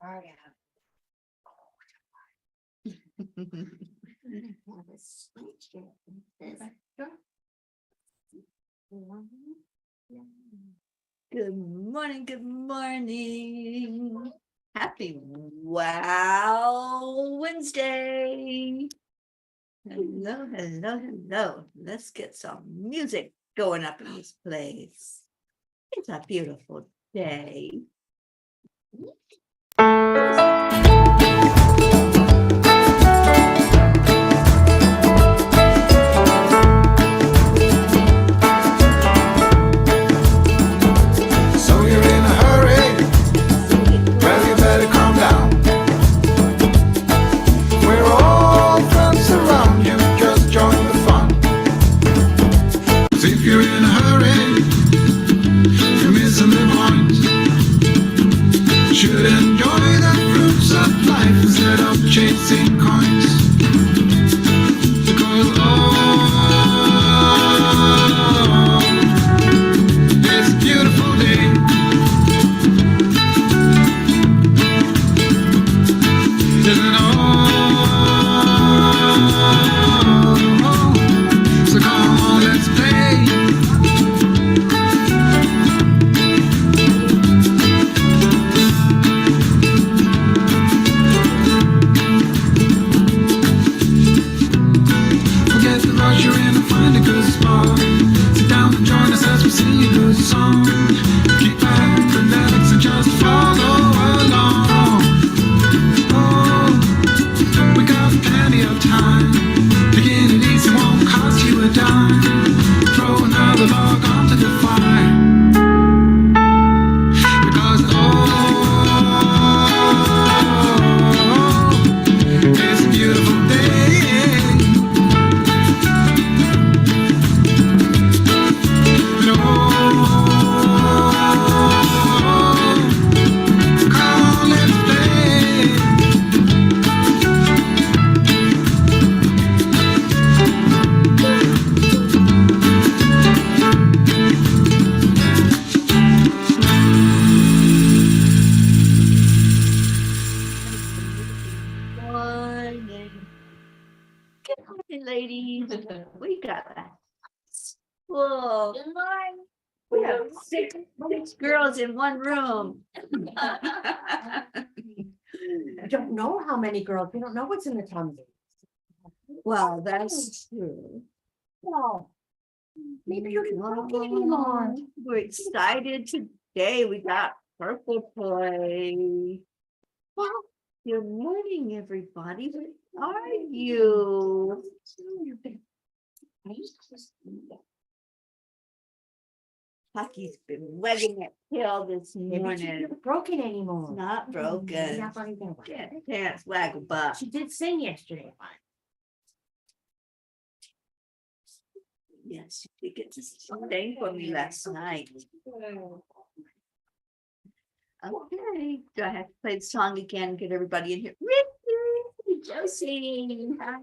Oh, yeah. Good morning, good morning. Happy Wow Wednesday. Hello, hello, hello. Let's get some music going up in this place. It's a beautiful day. So you're in a hurry? Well, you better calm down. We're all friends around you, just join the fun. 'Cause if you're in a hurry, you're missing the point. Should enjoy the fruits of life instead of chasing coins. Because it's a beautiful day. Isn't all? So come on, let's play. Forget the rush you're in and find a good spot. Sit down and join us as we sing a good song. Keep back, relax, and just follow along. Oh, we got plenty of time. Taking it easy won't cost you a dime. Throw another log onto the fire. Because it's a beautiful day. And come on, let's play. Morning. Good morning, ladies. We got that. Whoa. Good morning. We have six girls in one room. I don't know how many girls, we don't know what's in the tummy. Well, that's true. Well, maybe you can cook anymore. We're excited today. We got purple play. Well, good morning, everybody. Where are you? Hucky's been wagging that tail this Maybe morning. she's not broken It's anymore. not broken. Not broken anymore. Dance, waggle butt. She did sing yesterday. Yes, she did get to sing for me last night. Okay, do I have to play the song again? Get everybody in here. Ricky, Josie, hi.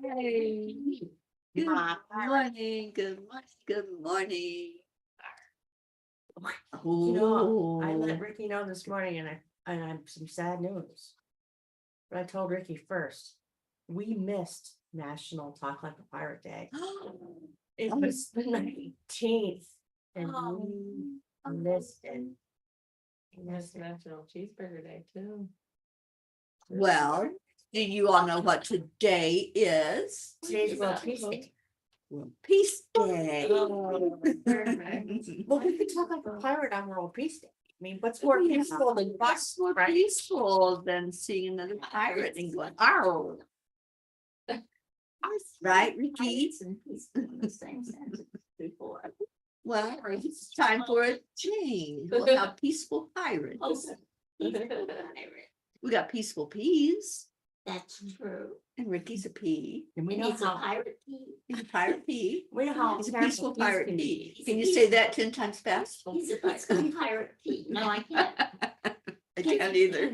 Good morning, good morning, good morning. You know, I Oh, let Ricky know this morning and I have some sad news. But I told Ricky first, we missed National Talk Like a Pirate Day. It was the 19th and we missed it. It's National Cheeseburger Day too. well, do you all know what today is? Today's World Peace Day. World Peace Day. Oh, perfect. Well, we could talk like a pirate on World Peace Day. I mean, what's more peaceful than What's more right? peaceful than seeing another pirate and going, "Arr!" Right, Ricky? Well, it's time for a change. We'll have peaceful pirates. We got peaceful peas, That's true. and Ricky's a pea. And we And know it's a how, pirate pea. He's a pirate pea. we know how He's a terrible peaceful peace pirate can pea. be. Can you say that 10 times fast? He's a pirate pea. No, I can't. I can't either.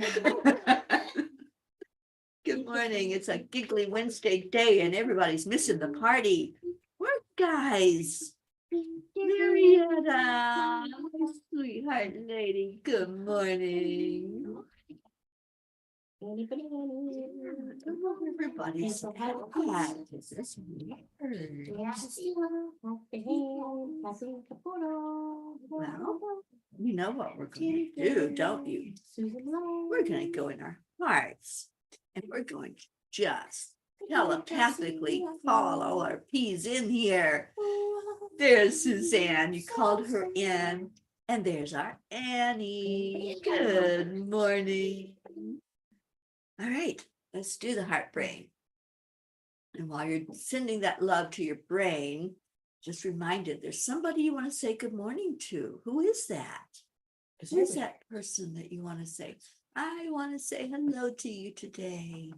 Good morning. It's a giggly Wednesday day and everybody's missing the party. Work, guys. Marietta, my sweetheart lady. Good morning. Anybody? Everybody's Well, quiet. Is this weird? Well, you know what we're going to do, don't you? We're going to go in our hearts and we're going to just telepathically call all our P's in here. There's Suzanne, you called her in, and there's our Annie. Good morning. All right, let's do the heart brain. And while you're sending that love to your brain, just reminded there's somebody you want to say good morning to. Who is that? Who's that person that you want to say? I want to say hello to you today.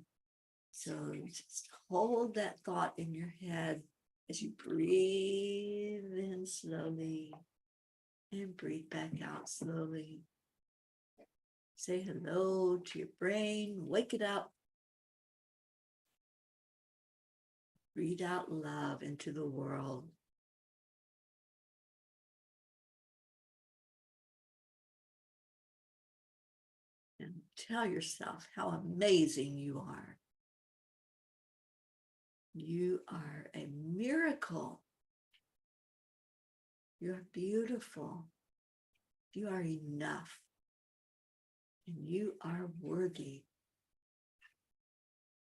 So just hold that thought in your head as you breathe in slowly and breathe back out slowly. Say hello to your brain, wake it up. Breathe out love into the world. And tell yourself how amazing you are. You are a miracle. You're beautiful. You are enough. And you are worthy.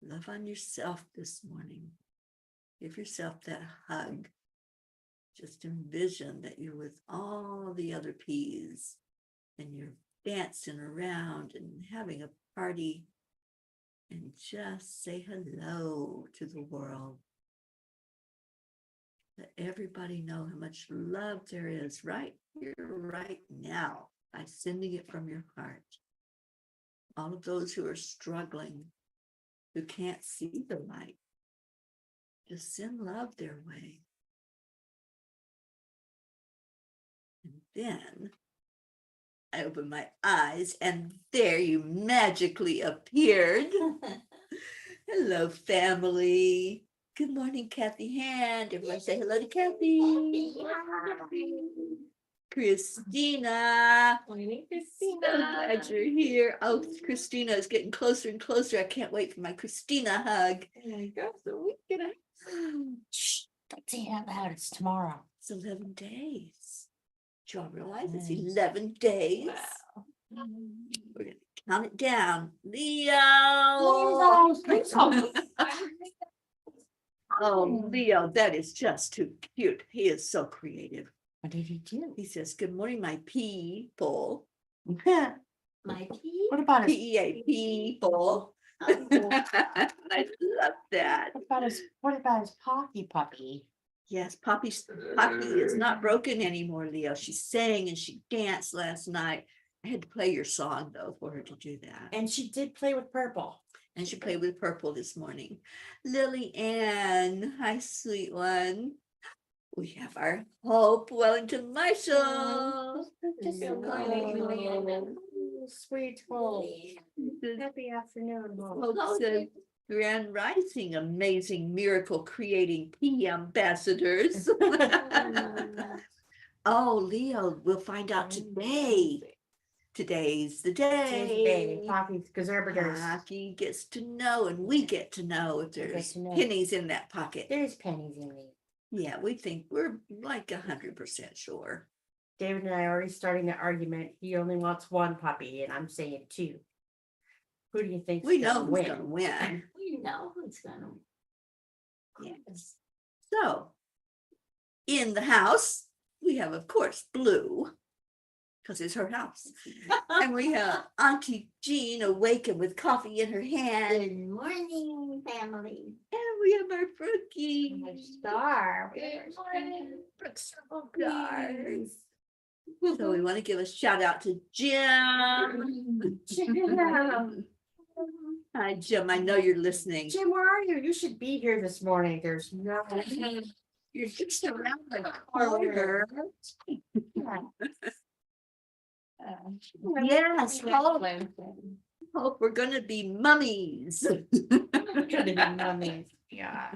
Love on yourself this morning. Give yourself that hug. Just envision that you're with all the other P's and you're dancing around and having a party. And just say hello to the world. Let everybody know how much love there is right here, right now, by sending it from your heart. All of those who are struggling, who can't see the light, just send love their way. And then I opened my eyes and there you magically appeared. Hello, family. Good morning, Kathy Hand. Everyone say hello to Kathy. Christina. Morning, So Christina. glad you're here. Oh, Christina is getting closer and closer. I can't wait for my Christina hug. There you go. So we can. Shh, don't say it out loud. It's tomorrow. It's 11 days. Do y'all realize it's Nice. 11 days? Wow. We're going to count it down. Leo. Oh, Leo, that is just too cute. He is so creative. What did he do? He says, good morning, my people. My tea? What about his? PEA people. Oh, I love that. What about his Pocky puppy? Yes, Poppy is not broken anymore, Leo. She sang and she danced last night. I had to play your song though for her to do that. And she did play with Purple. And she played with Purple this morning. Lily Ann, hi, sweet one. We have our Hope Wellington Marshall. Good morning. Sweet Hope. Happy afternoon, Hope. Hope says, Grand Rising, amazing miracle creating P ambassadors. Oh, Leo, we'll find out today. Today's the day. Pocky, because everybody's Pocky gets to know, and we get to know if there's to know. pennies in that pocket. there's pennies in me. Yeah, we think we're like 100% sure. David and I are already starting the argument. He only wants one puppy, and I'm saying two. Who do you think? We know who's going to win. we know who's gonna. Yes. So, in the house, we have, of course, Blue, because it's her house. And we have Auntie Jean awakened with coffee in her hand. Good morning, family. And we have our Brookie. Star. Good morning. Brooks Stars. So we want to give a shout out to Jim. Hi, Jim. I know you're listening. Jim, where are you? You should be here this morning. There's no. You're just around the corner. Yes, hope we're going to be mummies. Gonna be mummies. Yeah.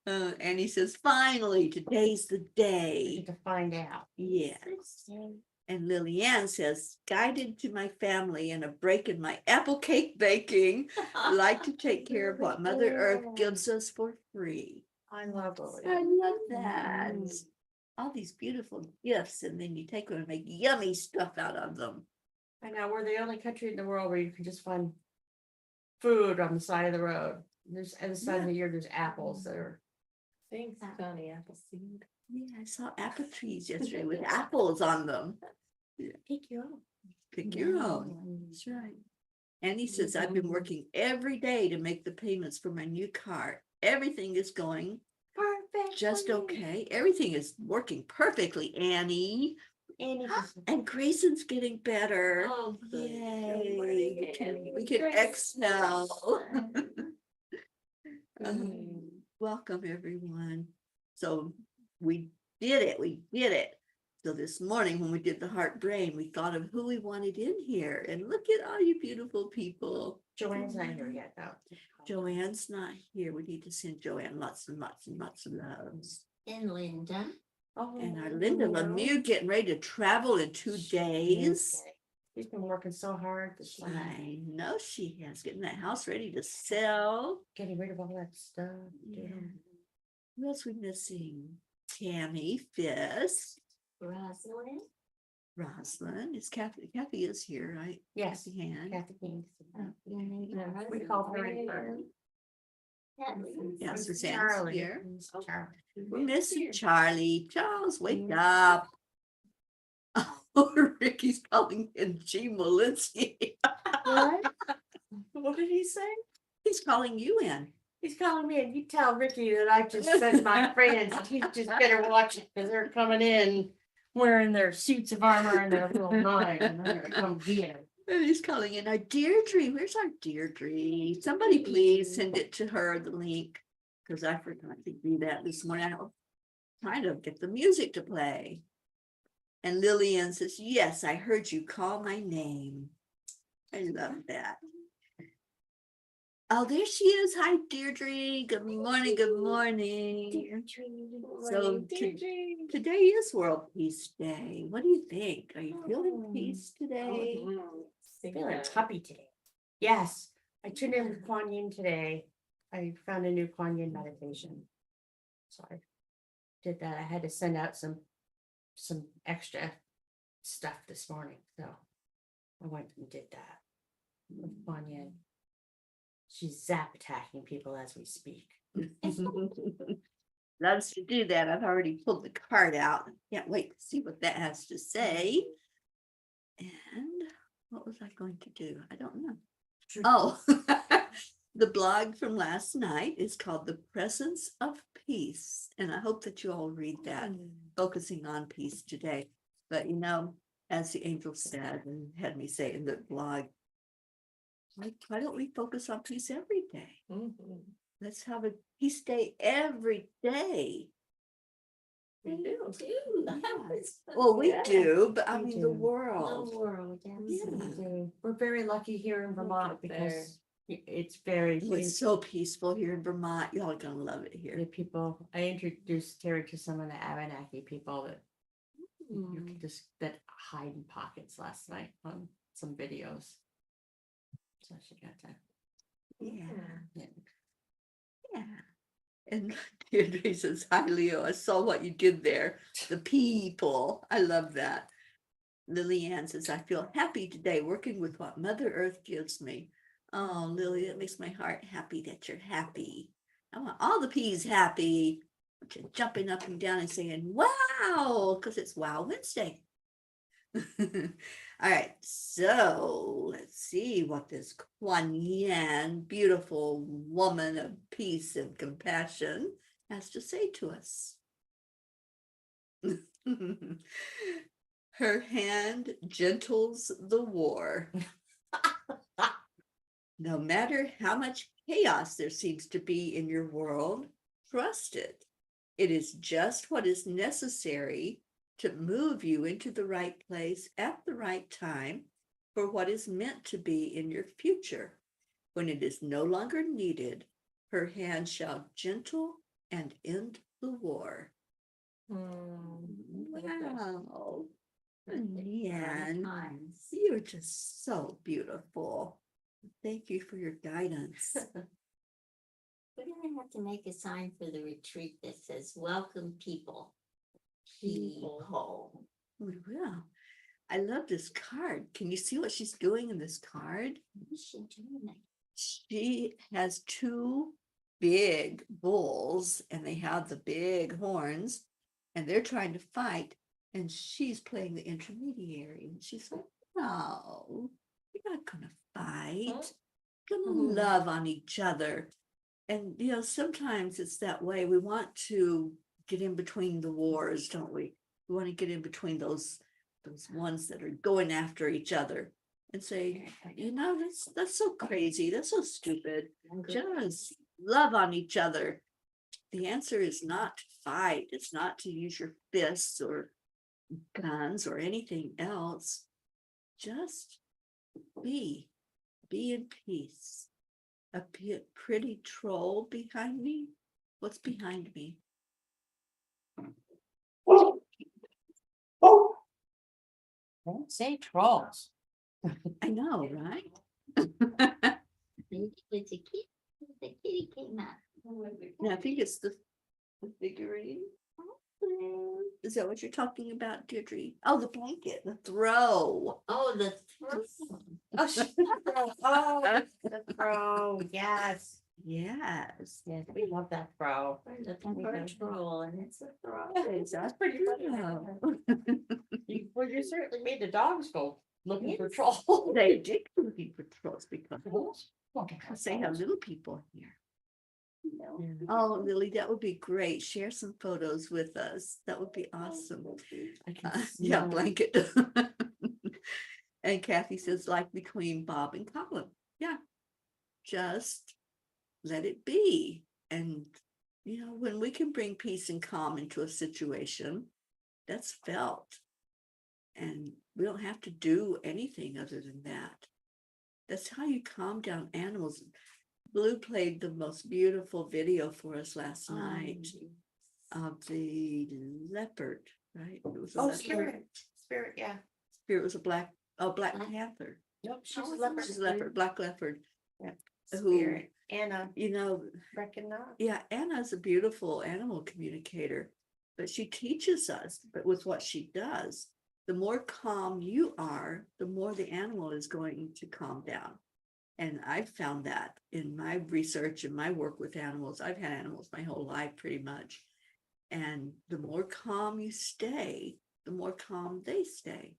And he says, finally, today's the day. To find out. Yes. And Lillian says, guided to my family and a break in my apple cake baking. I like to take care of what Mother Earth gives us for free. I love Lily. I love that. All these beautiful gifts, and then you take them and make yummy stuff out of them. I know, we're the only country in the world where you can just find food on the side of the road. There's, at this time of the year, there's apples that are, Thanks, Johnny Appleseed. Yeah, I saw apple trees yesterday with apples on them. pick your own. Pick your own. That's right. Annie says, I've been working every day to make the payments for my new car. Everything is going Perfect. just okay. Everything is working perfectly, Annie. And Grayson's getting better. Oh, good. Yay. Good. We can exhale. Mm. Welcome, everyone. So we did it. We did it. So this morning when we did the heart brain, we thought of who we wanted in here. And look at all you beautiful people. Joanne's not here yet, though. Joanne's not here. We need to send Joanne lots and lots and lots of loves. And Linda. Oh, And our Linda Lemieux getting ready to travel in 2 days. She's been working so hard this month, I know she has, getting that house ready to sell. getting rid of all that stuff. Yeah. Who else we missing? Tammy, Fisk, Rosalind. Rosalind. Is Kathy? Kathy is here, right? Yes, Kathy Hand. Kathy King. Yeah, We called her in first. Yeah, Suzanne's Charlie. here. Charlie. We're missing Charlie. Charles, wake up. Oh, Ricky's calling in G. Malinsky. What? What did he say? He's calling you in. He's calling me, and you tell Ricky that I just sent my friends, he just better watch it, because they're coming in wearing their suits of armor and their little knives, and they're gonna come get him. And he's calling in our Deirdre. Where's our Deirdre? Somebody please send it to her, the link, because I forgot to do that this morning. I was trying to get the music to play. And Lillian says, yes, I heard you call my name. I love that. Oh, there she is. Hi, Deirdre. Good morning. Good morning. So today is World Peace Day. What do you think? Are you feeling peace today? Feeling happy today. Yes, I tuned in with Kuan Yin today. I found a new Kuan Yin meditation. So I did that. I had to send out some extra stuff this morning, so I went and did that with Kuan Yin. She's zap attacking people as we speak. Loves to do that. I've already pulled the card out. Can't wait to see what that has to say. And what was I going to do? I don't know. Oh, the blog from last night is called The Presence of Peace. And I hope that you all read that, focusing on peace today. But you know, as the angel said and had me say in the blog, why don't we focus on peace every day? Let's have a peace day every day. We do. Well, we Yeah. do, but I We mean do. the The world. world, yes. Yeah. We're very lucky here in Vermont at there. because it's very It's so peaceful here in Vermont. Y'all are gonna love it here. the people. I introduced Terry to some of the Abenaki people that you could just that hide in pockets last night on some videos. So she got to. Yeah. Yeah. Yeah. And Deirdre says, hi, Leo. I saw what you did there. The people. I love that. Lillian says, I feel happy today working with what Mother Earth gives me. Oh, Lily, that makes my heart happy that you're happy. I want all the peas happy. You're jumping up and down and saying, wow, because it's Wow Wednesday. All right, so let's see what this Kuan Yin, beautiful woman of peace and compassion, has to say to us. Her hand gentles the war. No matter how much chaos there seems to be in your world, trust it. It is just what is necessary to move you into the right place at the right time for what is meant to be in your future. When it is no longer needed, her hand shall gentle and end the war. Wow. Leanne, Times. you're just so beautiful. Thank you for your guidance. We're gonna have to make a sign for the retreat that says, welcome people. People. We will. I love this card. Can you see what she's doing in this card? What's she doing that? She has two big bulls and they have the big horns and they're trying to fight. And she's playing the intermediary. And she's like, no, we're not going to fight. We're going to love on each other. And, you know, sometimes it's that way. We want to get in between the wars, don't we? We want to get in between those ones that are going after each other and say, you know, that's so crazy. That's so stupid. Just love on each other. The answer is not to fight. It's not to use your fists or guns or anything else. Just be in peace. A pretty troll behind me. What's behind me? Don't say trolls. I know, right? Maybe it's a kid. The kitty came out. No, I think it's the figurine. Is that what you're talking about, Deirdre? Oh, the blanket, the throw. Oh, the throw. Oh, the throw, yes. Yes. Yes, we love that throw. We're looking for a troll and it's a throw. That's pretty funny. Well, you certainly made the dogs go looking for Yes. trolls. They did looking for trolls because they have little people here. Oh, Lily, that would be great. Share some photos with us. That would be awesome. I can Yeah, smell it. blanket. And Kathy says, like between Bob and Colin. Yeah, just let it be. And, you know, when we can bring peace and calm into a situation, that's felt. And we don't have to do anything other than that. That's how you calm down animals. Blue played the most beautiful video for us last night of the leopard, right? It was a Oh, leopard. Spirit, yeah. Spirit was a Black Panther. Nope, she's Oh, a leopard. She's a leopard, black leopard. Yeah. Who, Spirit. Anna, you know, reckon not. yeah, Anna's a beautiful animal communicator, but she teaches us, but with what she does, the more calm you are, the more the animal is going to calm down. And I've found that in my research and my work with animals. I've had animals my whole life pretty much. And the more calm you stay, the more calm they stay.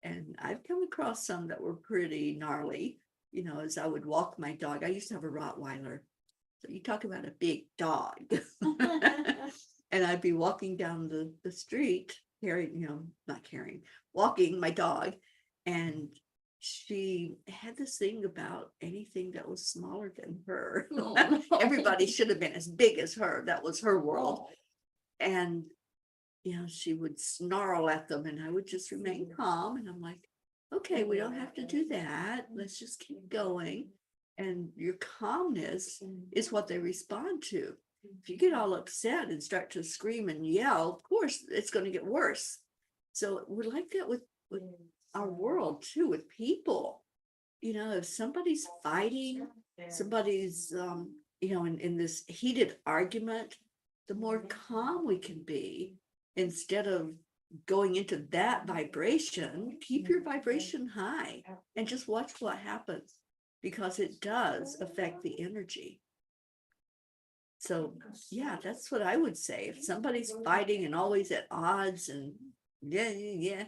And I've come across some that were pretty gnarly, you know, as I would walk my dog. I used to have a Rottweiler. So you talk about a big dog. And I'd be walking down the street, walking my dog. And she had this thing about anything that was smaller than her. Oh. Everybody should have been as big as her. That was her world. And, you know, she would snarl at them and I would just remain calm. And I'm like, okay, we don't have to do that. Let's just keep going. And your calmness is what they respond to. If you get all upset and start to scream and yell, of course, it's going to get worse. So we're like that with our world too, with people. You know, if somebody's fighting, somebody's, you know, in this heated argument, the more calm we can be, instead of going into that vibration, keep your vibration high and just watch what happens, because it does affect the energy. So yeah, that's what I would say. If somebody's fighting and always at odds and yeah,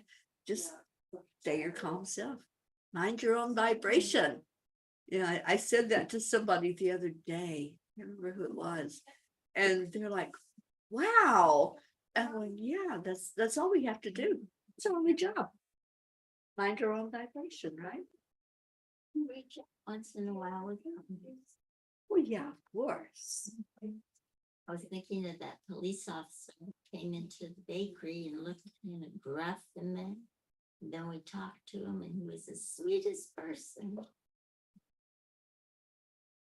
just stay your calm self. Mind your own vibration. Yeah, I said that to somebody the other day. I can't remember who it was. And they're like, wow. And I'm like, yeah, that's all we have to do. It's our only job. Mind your own vibration, right? Reach out once in a while with them. Well, yeah, of course. I was thinking of that police officer who came into the bakery and looked kind of gruff and then we talked to him and he was the sweetest person.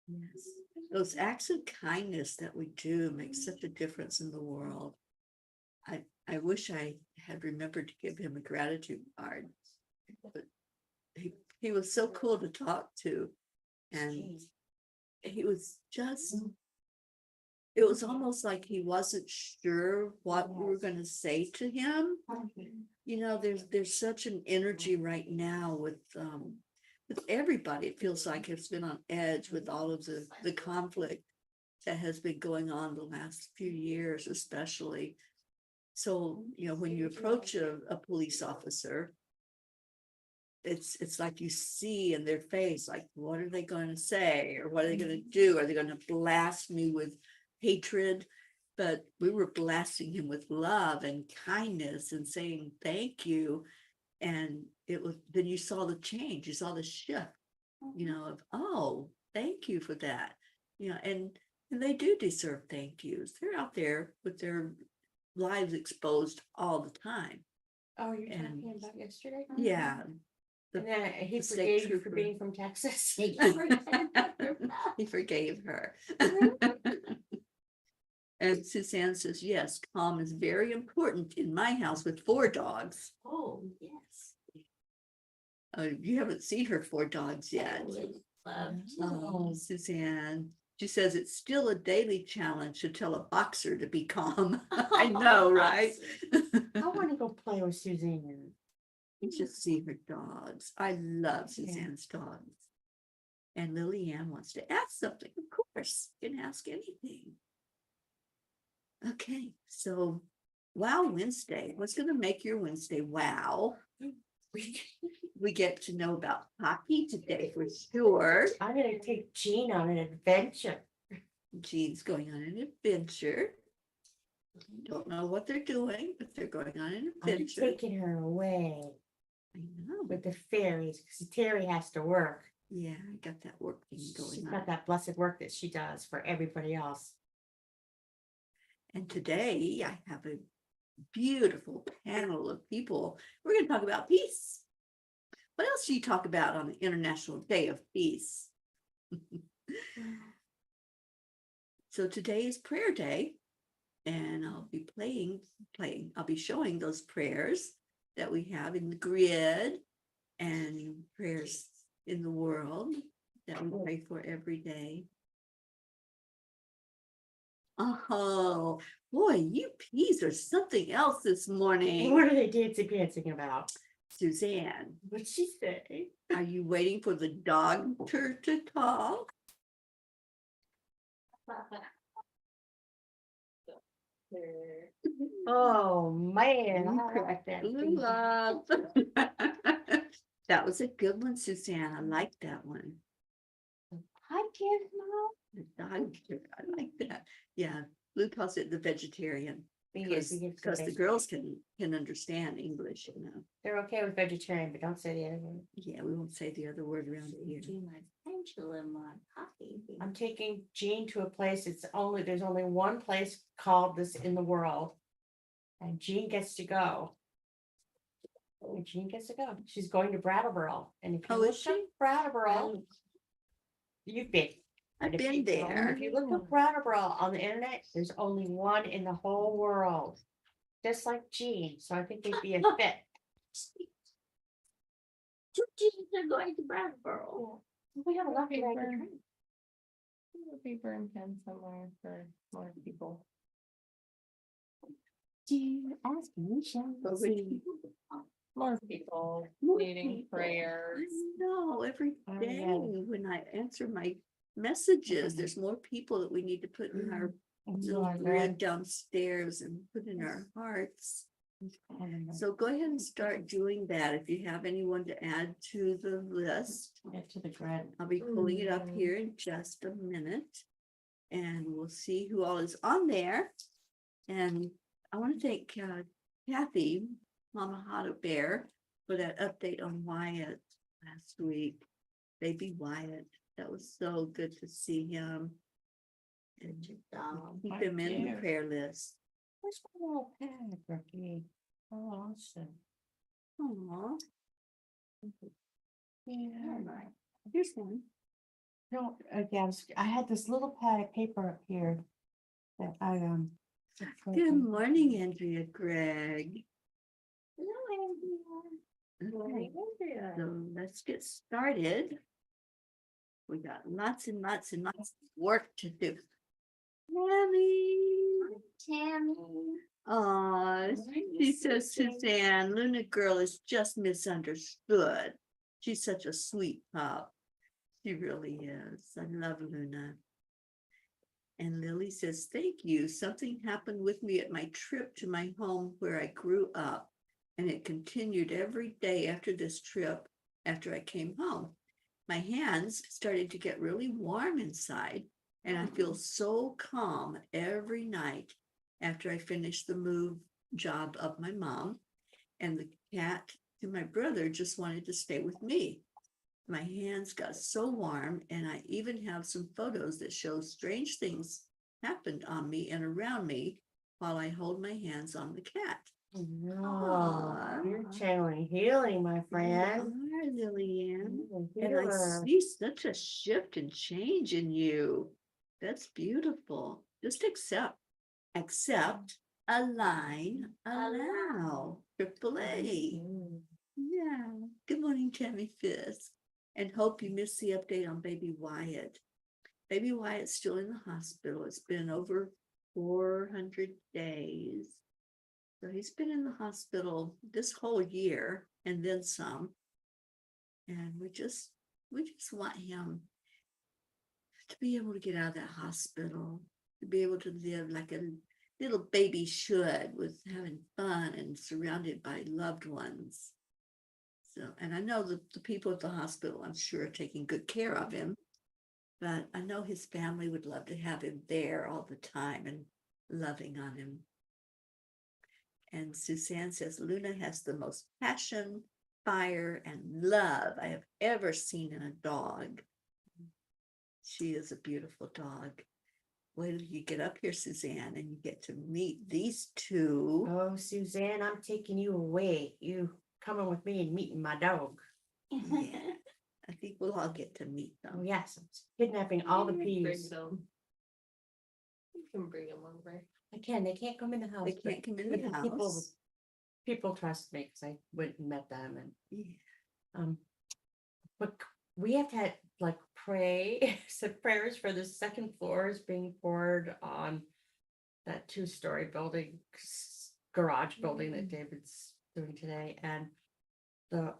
Yes. Those acts of kindness that we do make such a difference in the world. I wish I had remembered to give him a gratitude card. But he was so cool to talk to. And he was just, it was almost like he wasn't sure what we were gonna say to him. You know, there's such an energy right now with everybody. It feels like it's been on edge with all of the conflict that has been going on the last few years, especially. So, you know, when you approach a police officer, it's like you see in their face, like, what are they going to say? Or what are they going to do? Are they going to blast me with hatred? But we were blasting him with love and kindness and saying thank you. And it was, then you saw the change, you saw the shift, you know, of, oh, thank you for that. You know, and they do deserve thank yous. They're out there with their lives exposed all the time. Oh, you're And- talking about yesterday? Yeah. And then he the state forgave you for trooper. being from Texas. He forgave her. And Suzanne says, yes, calm is very important in my house with 4 dogs. Oh, yes. You haven't seen her 4 dogs I yet. would love to. Oh, Suzanne. She says it's still a daily challenge to tell a boxer to be calm. I know, right? I want to go play with Suzanne. You should see her dogs. I love Suzanne's dogs. And Lillian wants to ask something. Of course, you can ask anything. Okay, so wow, Wednesday. What's going to make your Wednesday wow? We get to know about hockey today for sure. I'm gonna take Jean on an adventure. Jean's going on an adventure. Don't know what they're doing, but they're going on an I'm adventure. taking her away I know. with the fairies because Teri has to work. Yeah, I got that work thing She's going got on. that blessed work that she does for everybody else. And today I have a beautiful panel of people. We're going to talk about peace. What else do you talk about on the International Day of Peace? So today is prayer day, and I'll be I'll be showing those prayers that we have in the grid and prayers in the world that we pray for every day. Oh, boy, you peas are something else this morning. What are they dancing about? Suzanne, What'd she say? are you waiting for the doctor to talk? Oh, man. You I like cracked that Lou thing. up. That was a good one, Suzanne. I like that one. Podcast, Mom? The dog, I like that. Yeah, Lou calls it the vegetarian because the girls can understand English, you know. They're okay with vegetarian, but don't say the other one. Yeah, we won't say the other word around here. Do my pendulum on hockey. I'm taking Jean to a place, there's only one place called this in the world. And Jean gets to go. And Jean gets to go. She's going to Brattleboro. And if you Oh, look is up she? Brattleboro, you've been. I've And if been you- there. If you look up Brattleboro on the internet, there's only one in the whole world. Just like Jean, so I think they'd be a fit. 2 teams are going to Brattleboro. We have a lucky Okay, ride to burn. train. Paper and pen somewhere for more people. Do you ask me, shall But we we- see? More people More needing people. prayers. I know, every Oh, day yeah. when I answer my messages, there's more people that we need to put in our little grid downstairs and put in our hearts. So go ahead and start doing that. If you have anyone to add to the list, Get to the grid. I'll be pulling it up here in just a minute. And we'll see who all is on there. And I want to thank Kathy, Mama Hot Bear, for that update on Wyatt last week. Baby Wyatt. That was so good to see him. And keep him in the prayer list. Where's my little pad, Rookie? Oh, awesome. Aw, Yeah. here's one. No, yeah, I had this little pad of paper up here that I Good morning, Andrea Greg. Hello, Andrea. Okay, so let's get started. We got lots and lots and lots of work to do. Tammy. Oh, she says, Suzanne, Luna girl is just misunderstood. She's such a sweet pup. She really is. I love Luna. And Lily says, thank you. Something happened with me at my trip to my home where I grew up. And it continued every day after this trip, after I came home. My hands started to get really warm inside. And I feel so calm every night after I finish the move job of my mom. And the cat to my brother just wanted to stay with me. My hands got so warm, and I even have some photos that show strange things happened on me and around me while I hold my hands on the cat. No, you're channeling healing, my friend. You are, Lillian. You're a And I healer. see such a shift and change in you. That's beautiful. Just accept, align, allow. AAA. Mm. Yeah. Good morning, Tammy Fisk. And hope you missed the update on baby Wyatt. Baby Wyatt's still in the hospital. It's been over 400 days. So he's been in the hospital this whole year and then some. And we just want him to be able to get out of that hospital, to be able to live like a little baby should, with having fun and surrounded by loved ones. So, and I know the people at the hospital, I'm sure, are taking good care of him, but I know his family would love to have him there all the time and loving on him. And Suzanne says, Luna has the most passion, fire, and love I have ever seen in a dog. She is a beautiful dog. Wait till you get up here, Suzanne, and you get to meet these two. Oh, Suzanne, I'm taking you away. You coming with me and meeting my dog. Yeah, I think we'll all get to meet Oh, them. yes, I'm kidnapping all the Bring peas. them. You can bring them over. I can, they can't come in the house. They but can't come in the people- house. People trust me because I went and met them and Yeah. but we have to like pray some prayers for the second floors being poured on that 2-story building, garage building that David's doing today, and the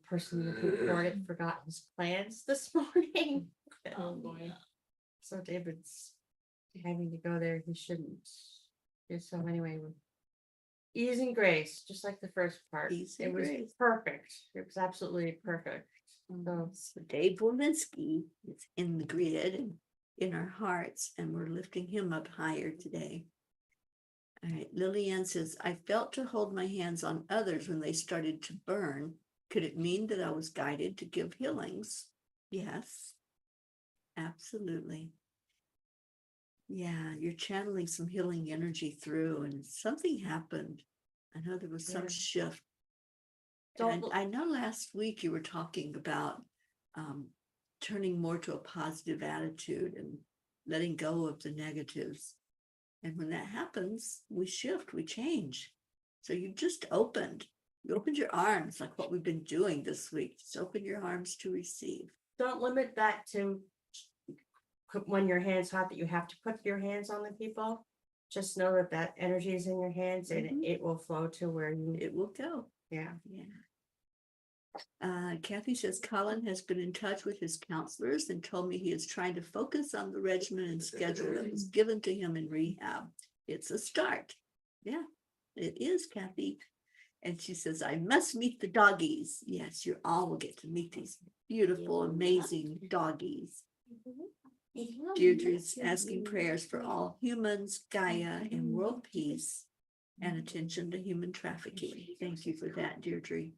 person who poured it forgot his plans this morning. Oh, boy. So David's having to go there. He shouldn't. So anyway, ease and grace, just like the first part. Ease It and was grace. perfect. It was absolutely perfect. So So Dave Walensky is in the grid and in our hearts, and we're lifting him up higher today. All right, Lillian says, I felt to hold my hands on others when they started to burn. Could it mean that I was guided to give healings? Yes, absolutely. Yeah, you're channeling some healing energy through, and something happened. I know there was some Yeah. shift. Don't And I know last week you were talking about turning more to a positive attitude and letting go of the negatives. And when that happens, we shift, we change. So you just opened. You opened your arms, like what we've been doing this week. Just open your arms to receive. don't limit that to when your hand's hot that you have to put your hands on the people. Just know that that energy is in your hands and Mhm. it will flow to where you. It will go. Yeah. Yeah. Kathy says Colin has been in touch with his counselors and told me he is trying to focus on the regimen and schedule that was given to him in rehab. It's a start. Yeah, it is, Kathy. And she says, I must meet the doggies. Yes, you all will get to meet these beautiful, amazing doggies. Deirdre's asking prayers for all humans, Gaia, and world peace, and attention to human trafficking. Thank you for that, Deirdre.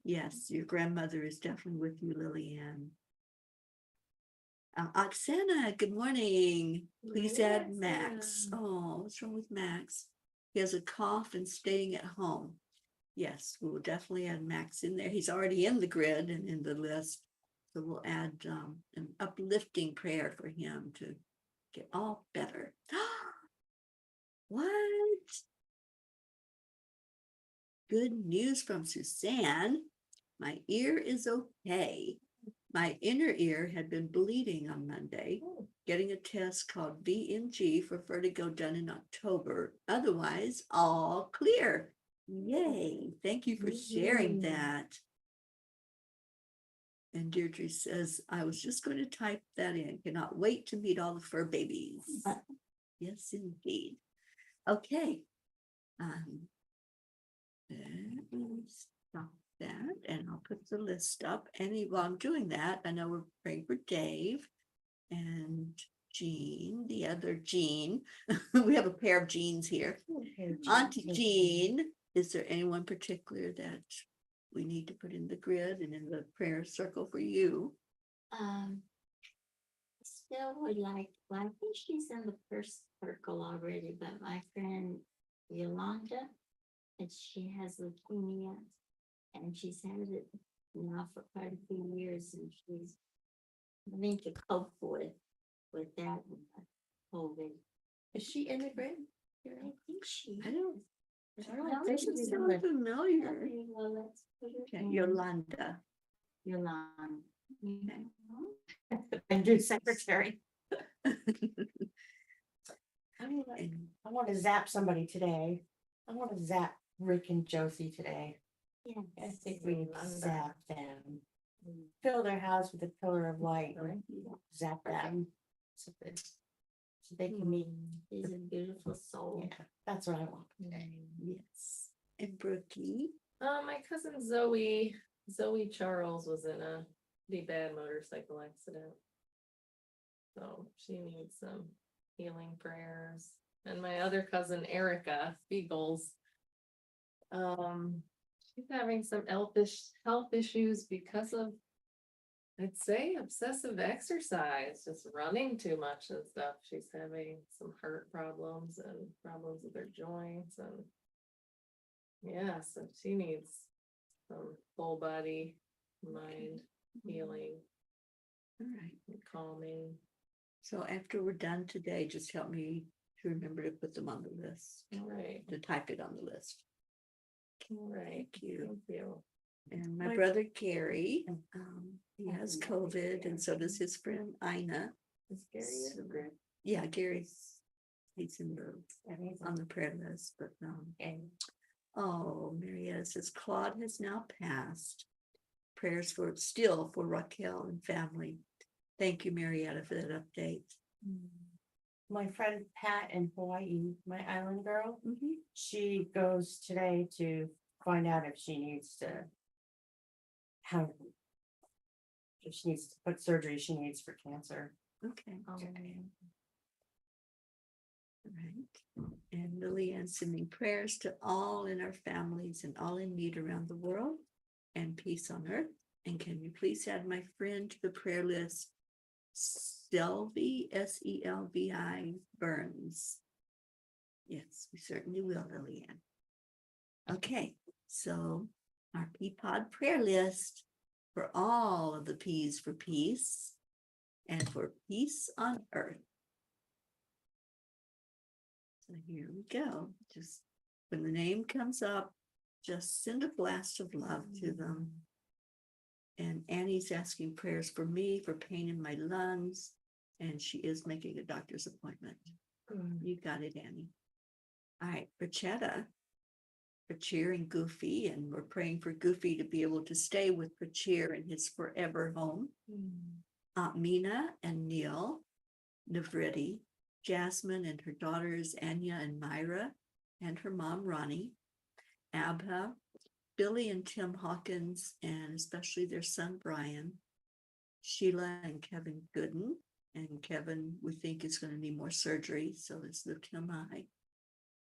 Yes, your grandmother is definitely with you, Lillian. Oksana, good morning. Please add Max. Oh, what's wrong with Max? He has a cough and staying at home. Yes, we will definitely add Max in there. He's already in the grid and in the list. So we'll add an uplifting prayer for him to get all better. What? Good news from Suzanne. My ear is okay. My inner ear had been bleeding on Monday. Getting a test called VMG for vertigo done in October. Otherwise, all clear. Yay. Thank you for sharing that. And Deirdre says, I was just going to type that in. Cannot wait to meet all the fur babies. Yes, indeed. Okay. Stop that, and I'll put the list up. And while I'm doing that, I know we're praying for Dave and Jean, the other Jean. We have a pair of Jeans here. Auntie Jean, is there anyone particular that we need to put in the grid and in the prayer circle for you? Still would like, well, I think she's in the first circle already, but my friend Yolanda, and she has leukemia, and she's had it now for quite a few years, and she's having to cope with that and COVID. Is she in the grid? I think she. I don't. No, This she's is in so the- familiar. Okay, well, let's put her Okay, in. Yolanda. Yolanda. And do secretary. I And want to zap somebody today. I want to zap Rick and Josie today. Yes. I think we need to zap them. Fill their house with a pillar of light. and Zap them. So they can meet. She's a beautiful soul. Yeah, that's what I want. yes, and Brookie. My cousin Zoe Charles was in a pretty bad motorcycle accident. So she needs some healing prayers. And my other cousin Erica Beagles. She's having some health issues because of, I'd say, obsessive exercise, just running too much and stuff. She's having some heart problems and problems with her joints, and yeah, so she needs some full body, mind healing All right. and calming. So after we're done today, just help me to remember to put them on the list, All right, to type it on the list. all right, Thank you. thank you. And my My- brother Gary, he has COVID, and so does his friend Ina. Is Gary in the group? Yeah, he's in on the prayer list, but oh, Marietta says Claude has now passed. Prayers for Raquel and family. Thank you, Marietta, for that update. My friend Pat in Hawaii, my island girl, Mhm. she goes today to find out if she needs to if she needs to put surgery she needs for cancer. Okay. Oh, All right. And Lillian sending prayers to all in our families and all in need around the world and peace on earth. And can you please add my friend to the prayer list, Selvi, Selvi Burns? Yes, we certainly will, Lillian. Okay, so our peapod prayer list for all of the P's for peace and for peace on earth. So here we go. Just when the name comes up, just send a blast of love to them. And Annie's asking prayers for me for pain in my lungs, and she is making a doctor's appointment. You got it, Annie. All right, Pachetta, for Cheer and Goofy, and we're praying for Goofy to be able to stay with Cheer in his forever home. Aunt Mina and Neil, Navritti, Jasmine and her daughters Anya and Myra, and her mom Ronnie, Abha, Billy and Tim Hawkins, and especially their son Brian, Sheila and Kevin Gooden, and Kevin we think is going to need more surgery, so let's lift him high.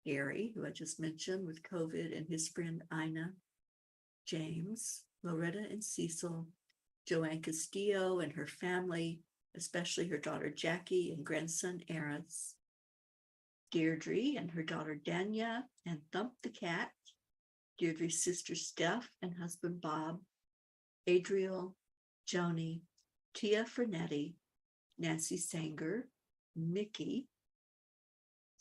Gary, who I just mentioned with COVID, and his friend Ina, James, Loretta and Cecil, Joanne Castillo and her family, especially her daughter Jackie and grandson Eris, Deirdre and her daughter Danya and Thump the cat, Deirdre's sister Steph and husband Bob, Adriel, Joni, Tia Fernetti, Nancy Sanger, Mickey,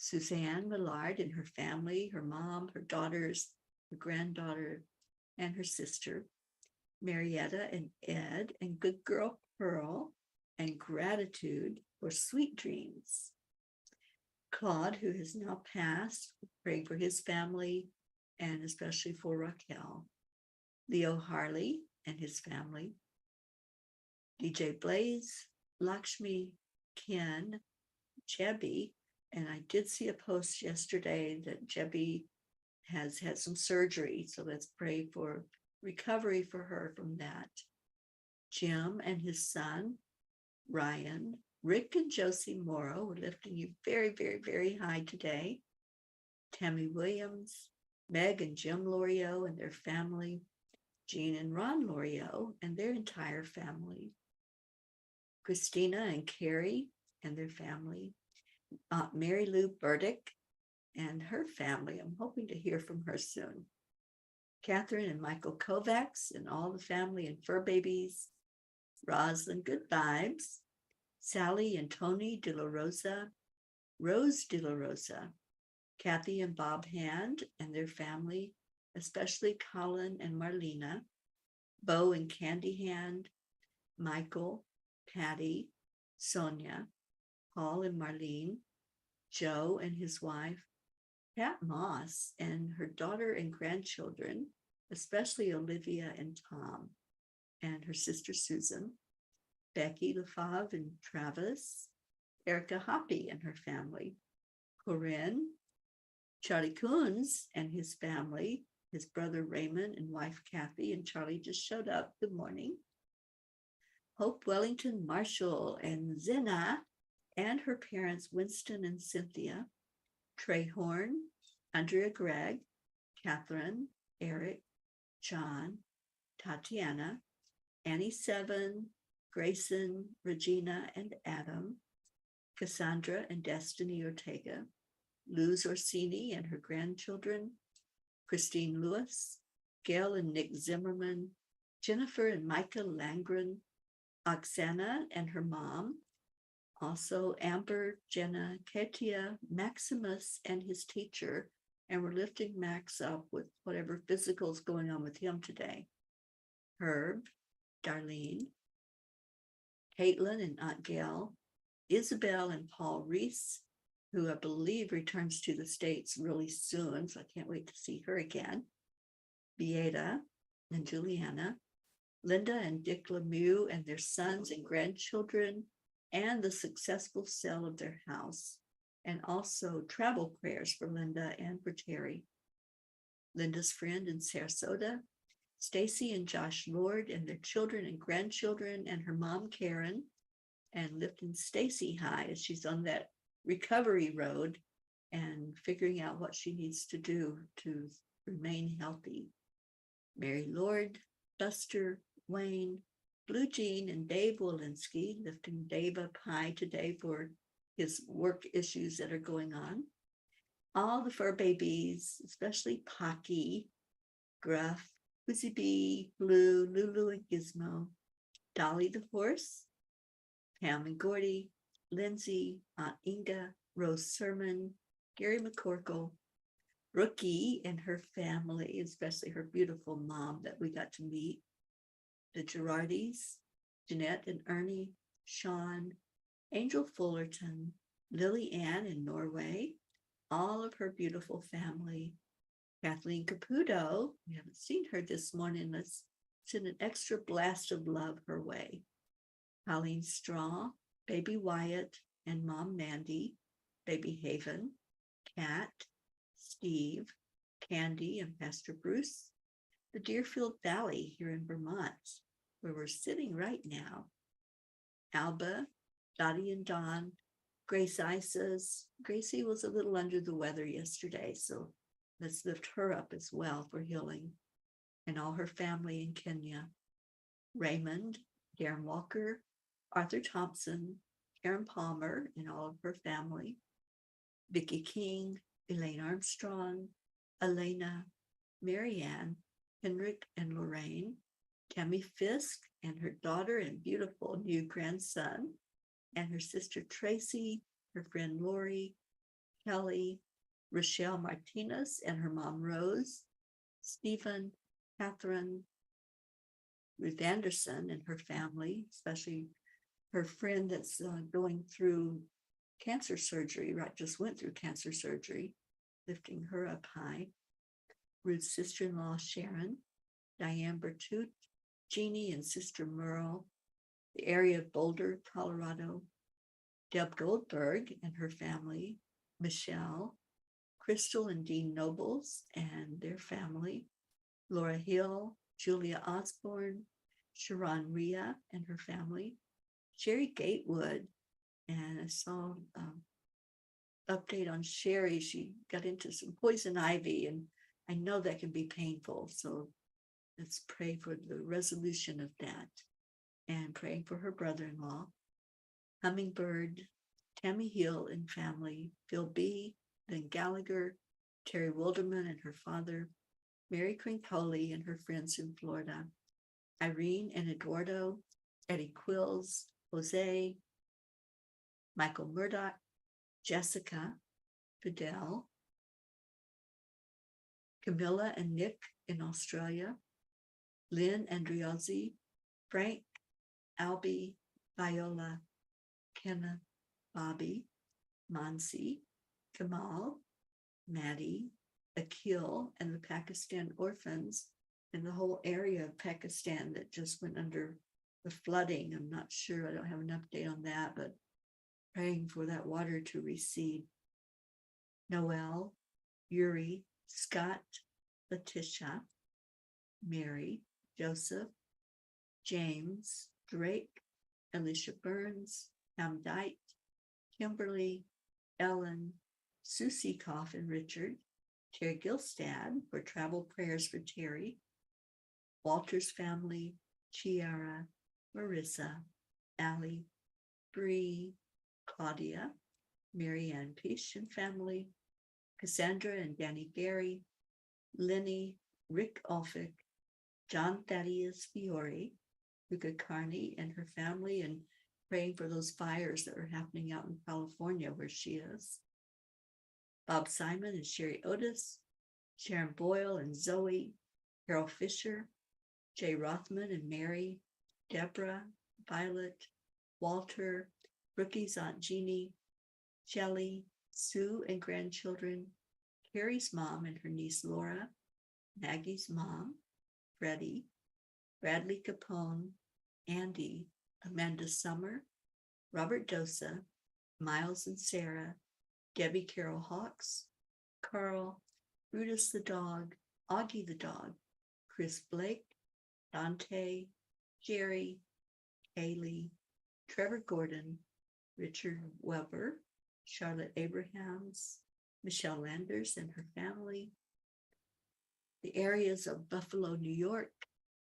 Suzanne Millard and her family, her mom, her daughters, her granddaughter, and her sister, Marietta and Ed, and good girl Pearl, and gratitude for sweet dreams. Claude, who has now passed, praying for his family and especially for Raquel. Leo Harley and his family. DJ Blaze, Lakshmi, Ken, Jebby, and I did see a post yesterday that Jebby has had some surgery, so let's pray for recovery for her from that. Jim and his son, Ryan, Rick and Josie Morrow, we're lifting you very, very, very high today. Tammy Williams, Meg and Jim Lorio and their family, Jean and Ron Lorio and their entire family, Christina and Carrie and their family, Aunt Mary Lou Burdick and her family. I'm hoping to hear from her soon. Catherine and Michael Kovacs and all the family and fur babies, Roslyn Good Vibes, Sally and Tony De La Rosa, Rose De La Rosa, Kathy and Bob Hand and their family, especially Colin and Marlena, Bo and Candy Hand, Michael, Patty, Sonia, Paul and Marlene, Joe and his wife, Pat Moss and her daughter and grandchildren, especially Olivia and Tom, and her sister Susan, Becky LaFave and Travis, Erica Hoppy and her family, Corinne, Charlie Coons and his family, his brother Raymond and wife Kathy, and Charlie just showed up. Good morning. Hope Wellington Marshall and Zena and her parents Winston and Cynthia, Trey Horn, Andrea Gregg, Catherine, Eric, John, Tatiana, Annie Seven, Grayson, Regina, and Adam, Cassandra and Destiny Ortega, Luz Orsini and her grandchildren, Christine Lewis, Gail and Nick Zimmerman, Jennifer and Micah Langren, Oksana and her mom, also Amber, Jenna, Katia, Maximus and his teacher, and we're lifting Max up with whatever physical is going on with him today. Herb, Darlene, Caitlin and Aunt Gail, Isabel and Paul Reese, who I believe returns to the States really soon, so I can't wait to see her again. Beata and Juliana, Linda and Dick Lemieux and their sons and grandchildren, and the successful sale of their house, and also travel prayers for Linda and for Terry. Linda's friend in Sarasota, Stacy and Josh Lord and their children and grandchildren, and her mom Karen, and lifting Stacy high as she's on that recovery road and figuring out what she needs to do to remain healthy. Mary Lord, Buster, Wayne, Blue Jean, and Dave Walensky, lifting Dave up high today for his work issues that are going on. All the fur babies, especially Pocky, Gruff, Woozy Bee, Blue, Lulu, and Gizmo, Dolly the horse, Pam and Gordy, Lindsay, Aunt Inga, Rose Sermon, Gary McCorkle, Rookie and her family, especially her beautiful mom that we got to meet, the Girardis, Jeanette and Ernie, Sean, Angel Fullerton, Lily Ann in Norway, all of her beautiful family, Kathleen Caputo, we haven't seen her this morning, let's send an extra blast of love her way. Colleen Straw, baby Wyatt and mom Mandy, baby Haven, Kat, Steve, Candy, and Pastor Bruce, the Deerfield Valley here in Vermont, where we're sitting right now. Alba, Dottie and Dawn, Grace Isas. Gracie was a little under the weather yesterday, so let's lift her up as well for healing, and all her family in Kenya. Raymond, Darren Walker, Arthur Thompson, Karen Palmer, and all of her family. Vicki King, Elaine Armstrong, Elena, Marianne, Henrik and Lorraine, Tammy Fisk and her daughter and beautiful new grandson, and her sister Tracy, her friend Lori, Kelly, Rochelle Martinez and her mom Rose, Stephen, Catherine, Ruth Anderson and her family, especially her friend that's going through cancer surgery, right? Just went through cancer surgery, lifting her up high. Ruth's sister-in-law, Sharon, Diane Bertut, Jeannie and Sister Merle, the area of Boulder, Colorado, Deb Goldberg and her family, Michelle, Crystal and Dean Nobles and their family, Laura Hill, Julia Osborne, Sharon Rhea and her family, Sherry Gatewood, and I saw update on Sherry. She got into some poison ivy, and I know that can be painful. So let's pray for the resolution of that, and praying for her brother-in-law, Hummingbird, Tammy Hill and family, Phil B, Lynn Gallagher, Terry Wilderman and her father, Mary Crincoli and her friends in Florida, Irene and Eduardo, Eddie Quills, Jose, Michael Murdoch, Jessica, Fidel, Camilla and Nick in Australia, Lynn Andriozzi, Frank, Albie, Viola, Kenneth, Bobby, Mansi, Kamal, Maddie, Akil, and the Pakistan orphans in the whole area of Pakistan that just went under the flooding. I'm not sure, I don't have an update on that, but praying for that water to recede. Noel, Yuri, Scott, Letitia, Mary, Joseph, James, Drake, Alicia Burns, Pam Dyke, Kimberly, Ellen, Susie Koff and Richard, Terry Gilstad for travel prayers for Terry, Walter's family, Chiara, Marissa, Allie, Bree, Claudia, Marianne Pish and family, Cassandra and Danny Gary, Lenny, Rick Olfick, John Thaddeus Fiore, Luca Carney and her family, and praying for those fires that are happening out in California where she is. Bob Simon and Sherry Otis, Sharon Boyle and Zoe, Carol Fisher, Jay Rothman and Mary, Deborah, Violet, Walter, Brookie's Aunt Jeannie, Shelley, Sue and grandchildren, Carrie's mom and her niece Laura, Maggie's mom, Freddie, Bradley Capone, Andy, Amanda Summer, Robert Dosa, Miles and Sarah, Debbie Carol Hawks, Carl, Brutus the dog, Augie the dog, Chris Blake, Dante, Jerry, Kaylee, Trevor Gordon, Richard Weber, Charlotte Abrahams, Michelle Landers and her family, the areas of Buffalo, New York,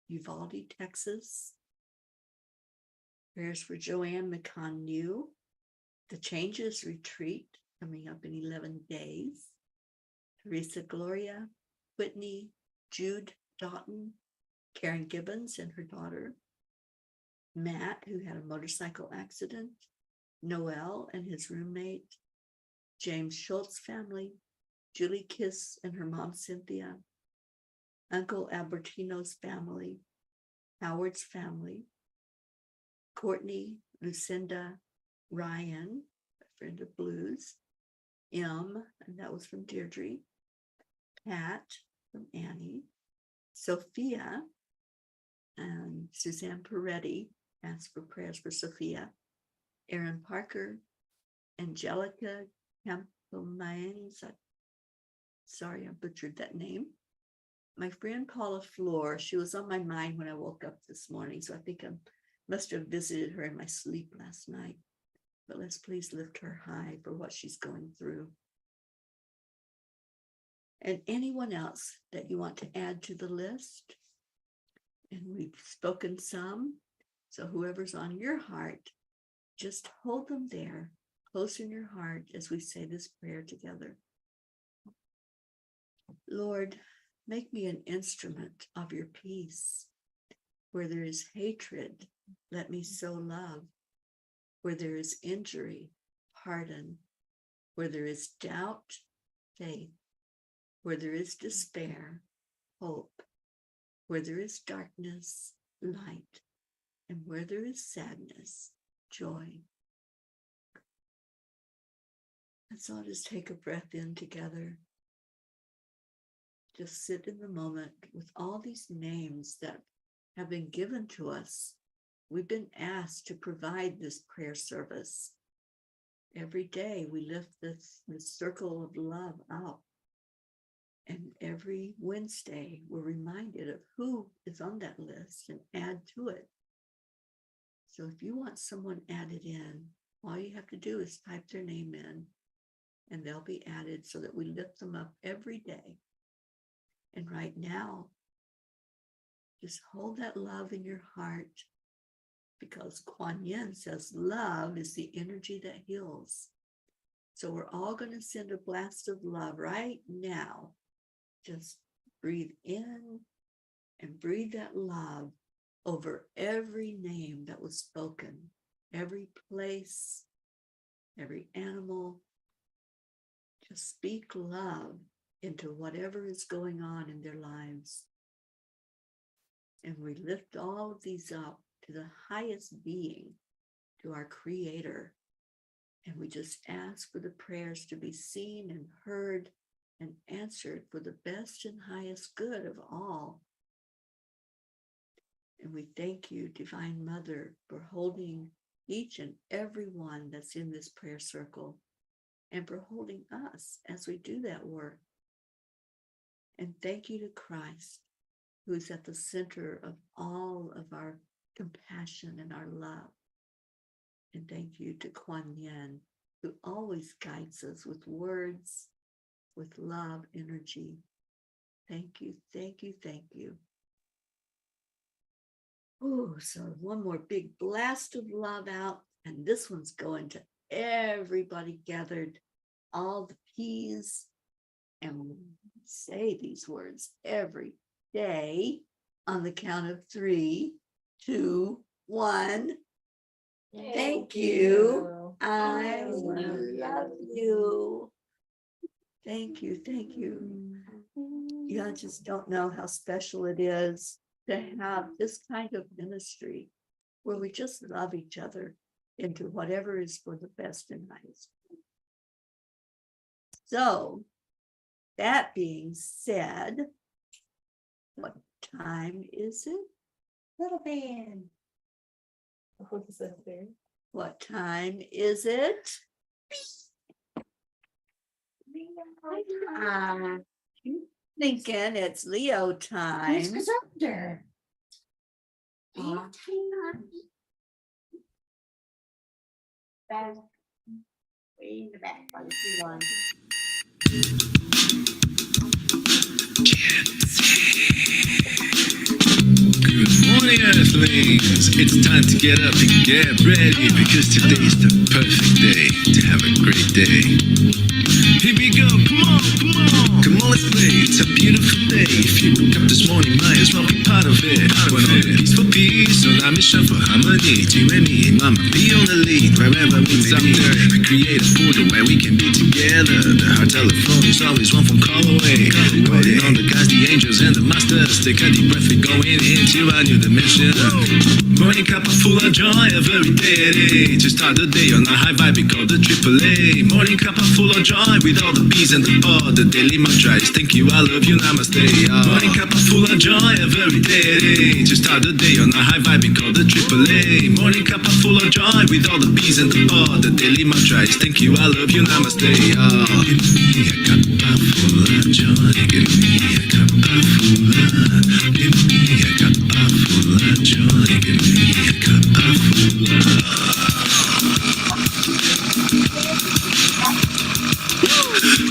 Uvalde, Texas, prayers for Joanne McCon New, the Changes Retreat coming up in 11 days, Teresa Gloria, Whitney, Jude Doughton, Karen Gibbons and her daughter, Matt, who had a motorcycle accident, Noel and his roommate, James Schultz family, Julie Kiss and her mom Cynthia, Uncle Albertino's family, Howard's family, Courtney, Lucinda, Ryan, a friend of Blues, and that was from Deirdre, Pat from Annie, Sophia, and Suzanne Peretti asked for prayers for Sophia, Aaron Parker, Angelica Campomines, sorry I butchered that name. My friend Paula Floor, she was on my mind when I woke up this morning, so I think I must have visited her in my sleep last night. But let's please lift her high for what she's going through. And anyone else that you want to add to the list. And we've spoken some, so whoever's on your heart, just hold them there, close in your heart as we say this prayer together. Lord, make me an instrument of your peace. Where there is hatred, let me sow love. Where there is injury, pardon. Where there is doubt, faith. Where there is despair, hope. Where there is darkness, light. And where there is sadness, joy. Let's all just take a breath in together. Just sit in the moment with all these names that have been given to us. We've been asked to provide this prayer service. Every day we lift this circle of love up. And every Wednesday we're reminded of who is on that list and add to it. So if you want someone added in, all you have to do is type their name in and they'll be added so that we lift them up every day. And right now, just hold that love in your heart because Kuan Yin says love is the energy that heals. So we're all going to send a blast of love right now. Just breathe in and breathe that love over every name that was spoken, every place, every animal. Just speak love into whatever is going on in their lives. And we lift all of these up to the highest being, to our Creator. And we just ask for the prayers to be seen and heard and answered for the best and highest good of all. And we thank you, Divine Mother, for holding each and every one that's in this prayer circle and for holding us as we do that work. And thank you to Christ, who is at the center of all of our compassion and our love. And thank you to Kuan Yin, who always guides us with words, with love, energy. Thank you, thank you, thank you. Oh, so one more big blast of love out, and this one's going to everybody gathered, all the P's, and we say these words every day on the count of 3, 2, 1. Thank you. I love you. Thank you, thank you. You just don't know how special it is to have this kind of ministry where we just love each other into whatever is for the best and highest. So, that being said, what time is it? Little band. What is that there? What time is it? Thinking it's Leo time. It's under. Way in the back. Good morning, Earthlings. It's time to get up and get ready because today's the perfect day to have a great day. Here we go, come on, come on. Come on, let's play. It's a beautiful day. If you woke up this morning, might as well be part of it. We're on a peaceful peace, on a mission for harmony. You and me, mama, be on the lead. Wherever we be, we create a portal where we can be together. The heart telephone is always one phone call away. Calling on the guys, the angels, and the masters. Take a deep breath, we're going into a new dimension. Morning Cuppa Fulla Joy, every day. To start the day on a high vibe, we call the AAA. Morning Cuppa Fulla Joy, with all the P's and the pod. The daily mantra is thank you, I love you, namaste. Morning Cuppa Fulla Joy, every day. To start the day on a high vibe, we call the AAA. Morning Cuppa Fulla Joy, with all the P's and the pod. The daily mantra is thank you, I love you, namaste. Give me a Cuppa Fulla Joy, give me a Cuppa Fulla. Give me a Cuppa Fulla Joy, give me a Cuppa Fulla.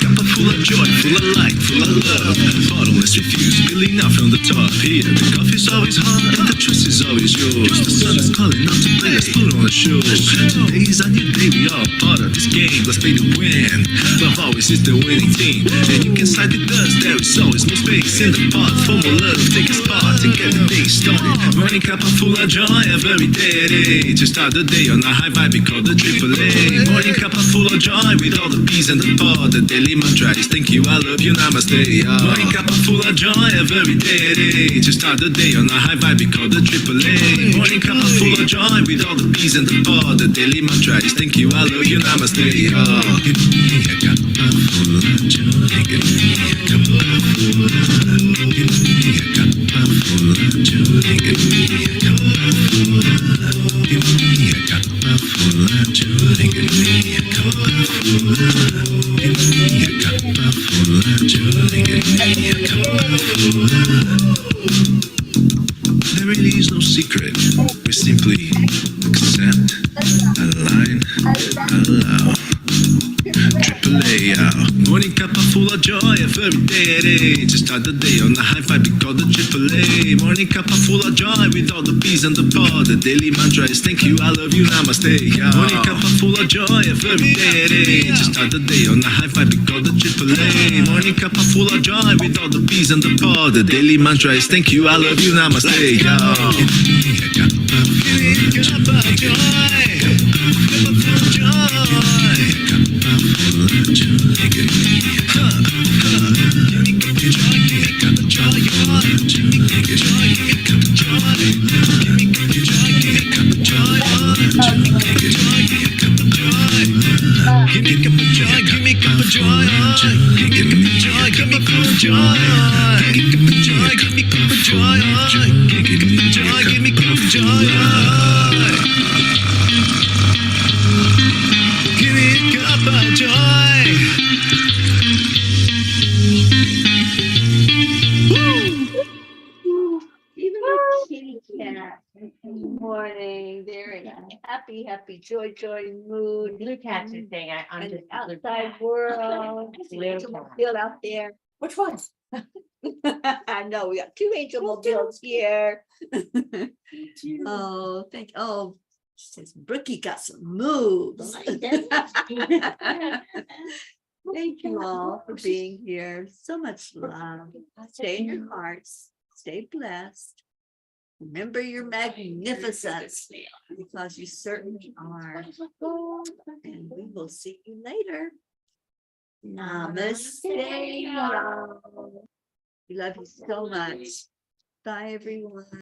Cuppa full of joy, full of light, full of love. Bottomless refuse, Feeling up from the top here. The coffee's always hot and the choice is always yours. The sun is calling out to play, let's put on a show. Today's a new day, we all part of this game. Let's play to win. Love always is the winning team. And you can side with us, there is always more space in the pot. For more love, take a spot and get the day started. Morning Cuppa Fulla Joy every day. To start the day on a high vibe, we call the AAA. Morning Cuppa Fulla Joy with all the peas and the pod. The daily mantra is thank you, I love you, namaste. Morning Cuppa Fulla Joy every day. To start the day on a high vibe, we call the AAA. Morning Cuppa Fulla Joy with all the peas and the pod. The daily mantra is thank you, I love you, namaste. Give me a cuppa full of joy. Give me a cuppa full of. Give me a cuppa full of joy. Give me a cuppa full of. Give me a cuppa full of joy. Give me a cuppa full of. Give me a cuppa full of joy. Give me a cuppa full of. There really is no secret. We simply accept, align, allow. AAA, Morning Cuppa Fulla Joy every day. To start the day on a high vibe, we call the AAA. Morning Cuppa Fulla Joy with all the peas and the pod. The daily mantra is thank you, I love you, namaste. Morning Cuppa Fulla Joy every day. To start the day on a high vibe, we call the AAA. Morning Cuppa Fulla Joy with all the peas and the pod. The daily mantra is thank you, I love you, namaste. Give me a cuppa full of joy. Cuppa full of joy. Cuppa full of joy. Give me a cuppa. Give me cuppa joy. Give me cuppa joy. Give me cuppa joy. Give me cuppa joy. Give me cuppa joy. Give me cuppa joy. Give me cuppa joy. Give me cuppa joy. Give me cuppa joy. Give me cuppa joy. Give me cuppa joy. Give me cuppa joy. Give me cuppa joy. Give me cuppa joy. Give me cuppa joy. Give me cuppa joy. Give me cuppa joy. Even the kitty cat. Good morning. They're in a happy, joy mood. Blue cats are thing, I'm And just. the outside world. Blue Angel cat. Mobile out there. Which one? I know, we got two Angel Mobiles here. Oh, she says Brookie got some moves. Thank you all for being here. So much love. Stay in your hearts. Stay blessed. Remember your magnificence because you certainly are. And we will see you later. Namaste. y'all. We love you so much. Bye, everyone.